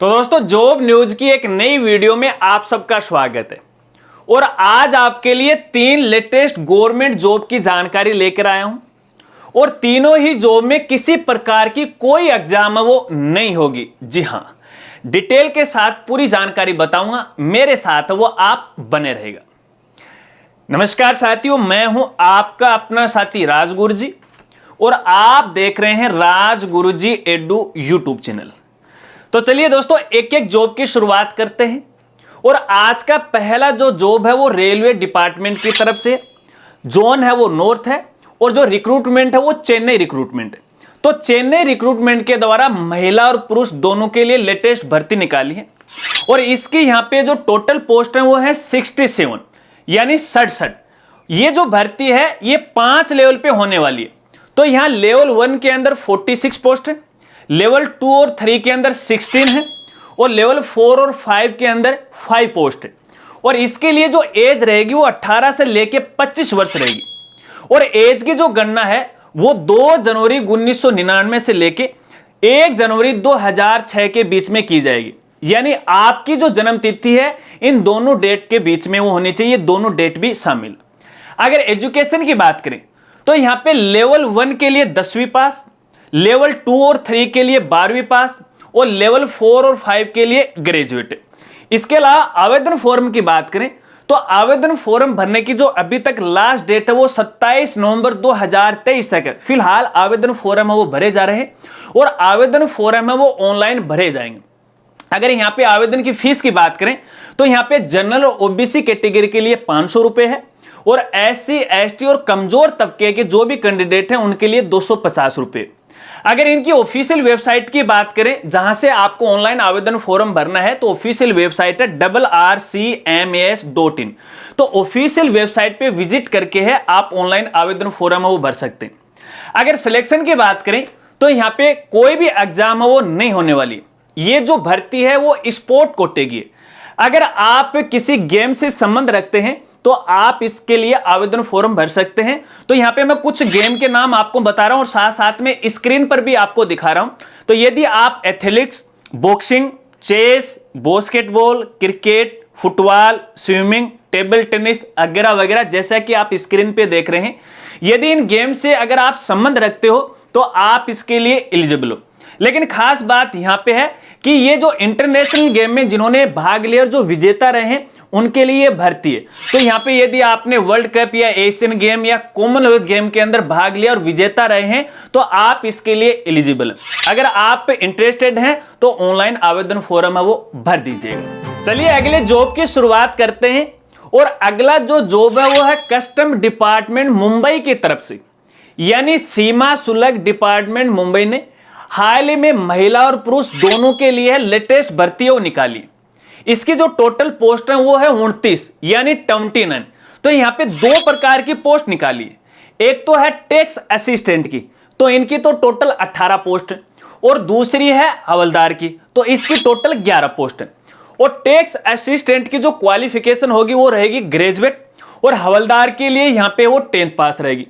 तो दोस्तों job news की एक नई वीडियो में आप सबका स्वागत है। और आज आपके लिए 3 लेटेस्ट गवर्नमेंट जॉब की जानकारी लेकर आया हूं। और तीनों ही जॉब में किसी प्रकार की कोई एग्जाम वो नहीं होगी। जी हां, डिटेल के साथ पूरी जानकारी बताऊंगा, मेरे साथ वो आप बने रहेगा। नमस्कार साथियों, मैं हूं आपका अपना साथी राजगुरुजी और आप देख रहे हैं राजगुरुजी एडू यूट्यूब चैनल। तो चलिए दोस्तों एक एक जॉब की शुरुआत करते हैं। और आज का पहला जो जॉब है वो रेलवे डिपार्टमेंट की तरफ से, जोन है वो नॉर्थ है और जो रिक्रूटमेंट है वो चेन्नई रिक्रूटमेंट है। तो चेन्नई रिक्रूटमेंट के द्वारा महिला और पुरुष दोनों के लिए लेटेस्ट भर्ती निकाली है। और इसकी यहां पे जो टोटल पोस्ट है वो है 67 यानी 67। ये जो भर्ती है ये 5 लेवल पे होने वाली है। तो यहां लेवल 1 के अंदर 46 पोस्ट है, लेवल 2 और 3 के अंदर 16 है और लेवल 4 और 5 के अंदर 5 पोस्ट है। और इसके लिए जो एज रहेगी वो 18 से लेके 25 वर्ष रहेगी। और एज की जो गणना है वो 2 जनवरी 1999 से लेके 1 जनवरी 2006 के बीच में की जाएगी। यानी आपकी जो जन्म तिथि है इन दोनों डेट के बीच में वो होनी चाहिए, दोनों डेट भी शामिल। अगर एजुकेशन की बात करें तो यहां पे लेवल 1 के लिए 10वीं पास, लेवल 2 और 3 के लिए 12वीं पास और लेवल 4 और 5 के लिए ग्रेजुएट। इसके अलावा आवेदन फॉर्म की बात करें तो आवेदन फॉर्म भरने की जो अभी तक लास्ट डेट है वो 27 नवंबर 2023 तक है। फिलहाल आवेदन फॉर्म है वो भरे जा रहे हैं और आवेदन फॉर्म है वो ऑनलाइन भरे जाएंगे। अगर यहां पे आवेदन की फीस की बात करें तो यहां पे जनरल और ओबीसी कैटेगरी के लिए 500 रुपए है और एससी एसटी और कमजोर तबके के जो भी कैंडिडेट हैं उनके लिए 250 रुपए। अगर इनकी ऑफिशियल वेबसाइट की बात करें जहां से आपको ऑनलाइन आवेदन फॉर्म भरना है तो ऑफिशियल वेबसाइट है rrcmas.in। तो ऑफिशियल वेबसाइट पे विजिट करके है आप ऑनलाइन आवेदन फॉर्म है वो भर सकते हैं। अगर सिलेक्शन की बात करें तो यहां पे कोई भी एग्जाम है वो नहीं होने वाली। ये जो भर्ती है वो स्पोर्ट कोटे की है। अगर आप किसी गेम से संबंध रखते हैं तो आप इसके लिए आवेदन फॉर्म भर सकते हैं। तो यहां पे मैं कुछ गेम के नाम आपको बता रहा हूं और साथ साथ में स्क्रीन पर भी आपको दिखा रहा हूं। तो यदि आप athletics, boxing, chess, basketball, cricket, football, swimming, table tennis वगैरह वगैरह जैसा कि आप स्क्रीन पे देख रहे हैं, यदि इन गेम से अगर आप संबंध रखते हो तो आप इसके लिए एलिजिबल हो। लेकिन खास बात यहां पे है कि ये जो इंटरनेशनल गेम में जिन्होंने भाग लिया और जो विजेता रहे हैं उनके लिए भर्ती है। तो यहां पे यदि आपने वर्ल्ड कप या एशियन गेम या कॉमनवेल्थ गेम के अंदर भाग लिया और विजेता रहे हैं तो आप इसके लिए एलिजिबल हैं। अगर आप इंटरेस्टेड हैं तो ऑनलाइन आवेदन फॉर्म है वो भर दीजिएगा। चलिए अगले जॉब की शुरुआत करते हैं। और अगला जो जॉब है वो है कस्टम डिपार्टमेंट मुंबई की तरफ से, यानी सीमा शुल्क डिपार्टमेंट मुंबई ने हाल ही में महिला और पुरुष दोनों के लिए लेटेस्ट भर्ती वो निकाली। इसकी जो टोटल पोस्ट है वो है 29 यानी 29। तो यहां पे 2 प्रकार की पोस्ट निकाली है। एक तो है टैक्स असिस्टेंट की, तो इनकी तो टोटल 18 पोस्ट है और दूसरी है हवलदार की, तो इसकी टोटल 11 पोस्ट है। और टैक्स असिस्टेंट की जो क्वालिफिकेशन होगी वो रहेगी ग्रेजुएट और हवलदार के लिए यहां पे वो 10th पास रहेगी।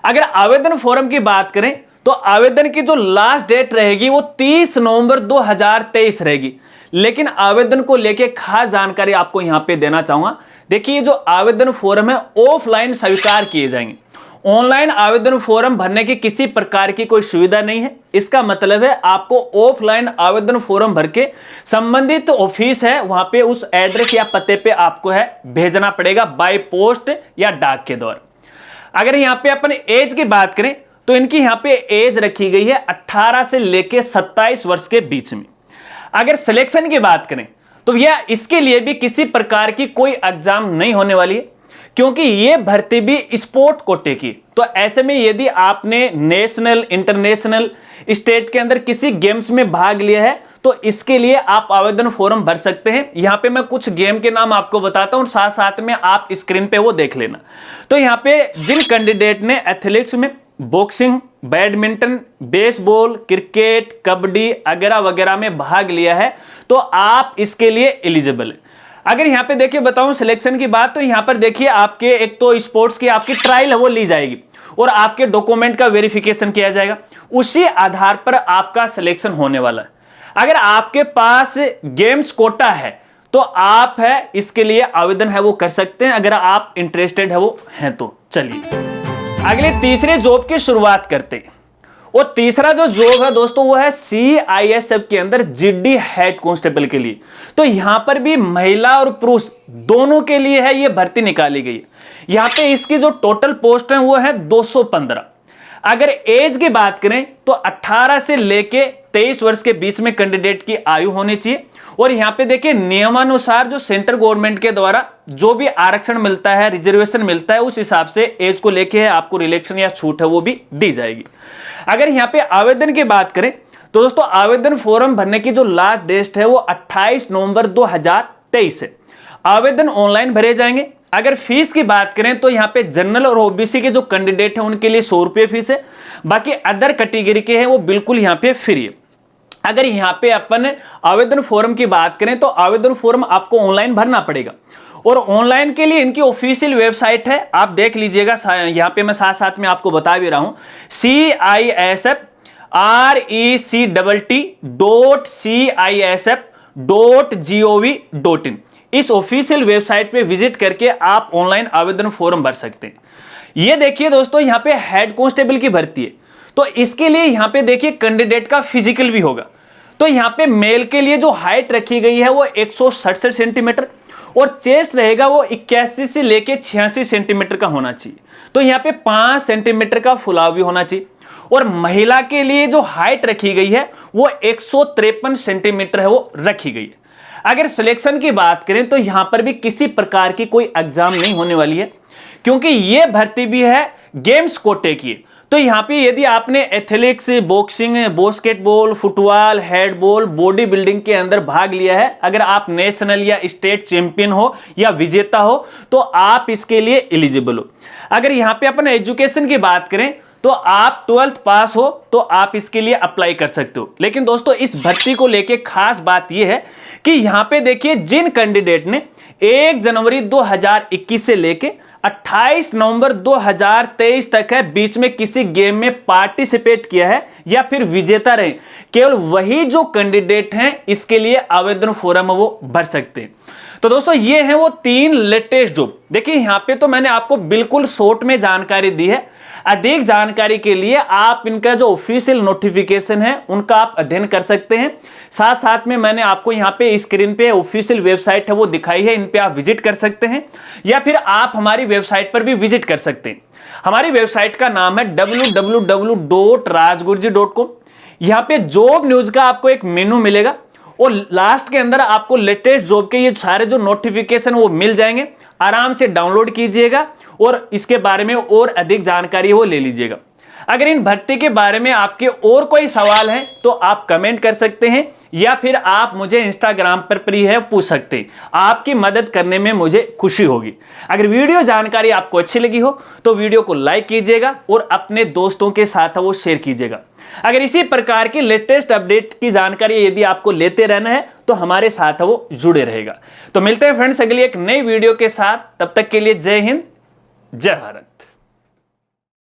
अगर आवेदन फॉर्म की बात करें तो आवेदन की जो लास्ट डेट रहेगी वो 30 नवंबर 2023 रहेगी। लेकिन आवेदन को लेके खास जानकारी आपको यहां पे देना चाहूंगा। देखिए जो आवेदन फॉर्म है ऑफलाइन स्वीकार किए जाएंगे। ऑनलाइन आवेदन फॉर्म भरने की किसी प्रकार की कोई सुविधा नहीं है। इसका मतलब है आपको ऑफलाइन आवेदन फॉर्म भर के संबंधित ऑफिस है वहां पे उस एड्रेस या पते पे आपको है भेजना पड़ेगा बाय पोस्ट या डाक के द्वारा। अगर यहां पे अपन एज की बात करें तो इनकी यहां पे एज रखी गई है 18 से लेके 27 वर्ष के बीच में। अगर सिलेक्शन की बात करें तो यह इसके लिए भी किसी प्रकार की कोई एग्जाम नहीं होने वाली है क्योंकि यह भर्ती भी स्पोर्ट कोटे की। तो ऐसे में यदि आपने नेशनल, इंटरनेशनल, स्टेट के अंदर किसी गेम्स में भाग लिया है तो इसके लिए आप आवेदन फॉर्म भर सकते हैं। यहां पे मैं कुछ गेम के नाम आपको बताता हूं, साथ साथ में आप स्क्रीन पे वो देख लेना। तो यहां पे जिन कैंडिडेट ने एथलेटिक्स में, boxing, badminton, baseball, cricket, kabaddi वगैरह वगैरह में भाग लिया है तो आप इसके लिए एलिजिबल है। अगर यहां पे देखिए बताऊं सिलेक्शन की बात, तो यहां पर देखिए आपके एक तो स्पोर्ट्स की आपकी ट्रायल है वो ली जाएगी और आपके डॉक्यूमेंट का वेरिफिकेशन किया जाएगा। उसी आधार पर आपका सिलेक्शन होने वाला है। अगर आपके पास गेम्स कोटा है तो आप है इसके लिए आवेदन है वो कर सकते हैं, अगर आप इंटरेस्टेड है वो हैं तो। चलिए अगले तीसरे जॉब की शुरुआत करते हैं। और तीसरा जो जॉब है दोस्तों वो है CISF के अंदर GD हेड कांस्टेबल के लिए। तो यहां पर भी महिला और पुरुष दोनों के लिए है ये भर्ती निकाली गई है। यहां पे इसकी जो टोटल पोस्ट है वो है 215। अगर एज की बात करें तो 18 से लेके 23 वर्ष के बीच में कैंडिडेट की आयु होनी चाहिए। और यहां पे देखिए नियमानुसार जो सेंट्रल गवर्नमेंट के द्वारा जो भी आरक्षण मिलता है, रिजर्वेशन मिलता है, उस हिसाब से एज को लेके आपको रिलैक्सेशन या छूट है वो भी दी जाएगी। अगर यहां पे आवेदन की बात करें तो दोस्तों आवेदन फॉर्म भरने की जो लास्ट डेट है वो 28 नवंबर 2023 है। आवेदन ऑनलाइन भरे जाएंगे। अगर फीस की बात करें तो यहां पे जनरल और OBC के जो कैंडिडेट हैं उनके लिए 100 रुपये फीस है। बाकी अदर कैटेगरी के हैं वो बिल्कुल यहां पे फ्री है। अगर यहां पे अपन आवेदन फॉर्म की बात करें तो आवेदन फॉर्म आपको ऑनलाइन भरना पड़ेगा। और ऑनलाइन के लिए इनकी ऑफिशियल वेबसाइट है, आप देख लीजिएगा। यहां पे मैं साथ साथ में आपको बता भी रहा हूं, CISF.REC.CISF.gov.in। इस ऑफिशियल वेबसाइट पे विजिट करके आप ऑनलाइन आवेदन फॉर्म भर सकते हैं। ये देखिए दोस्तों यहां पे हेड कांस्टेबल की भर्ती है, तो इसके लिए यहां पे देखिए कैंडिडेट का फिजिकल भी होगा। तो यहां पे मेल के लिए जो हाइट रखी गई है वो 167 सेंटीमीटर और चेस्ट रहेगा वो 81 से लेके 86 सेंटीमीटर का होना चाहिए। तो यहां पे 5 सेंटीमीटर का फुलाव भी होना चाहिए। और महिला के लिए जो हाइट रखी गई है वो 153 सेंटीमीटर है वो रखी गई है। अगर सिलेक्शन की बात करें तो यहां पर भी किसी प्रकार की कोई एग्जाम नहीं होने वाली है, क्योंकि यह भर्ती भी है गेम्स कोटे की। तो यहां पे यदि आपने athletics, boxing, basketball, football, handball, body building के अंदर भाग लिया है, अगर आप नेशनल या स्टेट चैंपियन हो या विजेता हो तो आप इसके लिए एलिजिबल हो। अगर यहां पे अपन एजुकेशन की बात करें तो आप 12th पास हो तो आप इसके लिए अप्लाई कर सकते हो। लेकिन दोस्तों इस भर्ती को लेके खास बात यह है कि यहां पे देखिए जिन कैंडिडेट ने 1 जनवरी 2021 से लेके 28 नवंबर 2023 तक है बीच में किसी गेम में पार्टिसिपेट किया है या फिर विजेता रहे, केवल वही जो कैंडिडेट हैं इसके लिए आवेदन फॉर्म वो भर सकते हैं। तो दोस्तों ये हैं वो 3 लेटेस्ट जॉब। देखिए यहां पे तो मैंने आपको बिल्कुल शॉर्ट में जानकारी दी है। अधिक जानकारी के लिए आप इनका जो ऑफिशियल नोटिफिकेशन है उनका आप अध्ययन कर सकते हैं। साथ साथ में मैंने आपको यहां पे स्क्रीन पे ऑफिशियल वेबसाइट है वो दिखाई है, इन पे आप विजिट कर सकते हैं या फिर आप हमारी वेबसाइट पर भी विजिट कर सकते हैं। हमारी वेबसाइट का नाम है www.rajgurji.com। यहां पे जॉब न्यूज का आपको एक मेनू मिलेगा और लास्ट के अंदर आपको लेटेस्ट जॉब के ये सारे जो नोटिफिकेशन वो मिल जाएंगे। आराम से डाउनलोड कीजिएगा और इसके बारे में और अधिक जानकारी वो ले लीजिएगा। अगर इन भर्ती के बारे में आपके और कोई सवाल है तो आप कमेंट कर सकते हैं या फिर आप मुझे इंस्टाग्राम पर भी है पूछ सकते हैं। आपकी मदद करने में मुझे खुशी होगी। अगर वीडियो जानकारी आपको अच्छी लगी हो तो वीडियो को लाइक कीजिएगा और अपने दोस्तों के साथ वो शेयर कीजिएगा। अगर इसी प्रकार की लेटेस्ट अपडेट की जानकारी यदि आपको लेते रहना है तो हमारे साथ वो जुड़े रहेगा। तो मिलते हैं फ्रेंड्स अगली एक नई वीडियो के साथ, तब तक के लिए जय हिंद, जय भारत।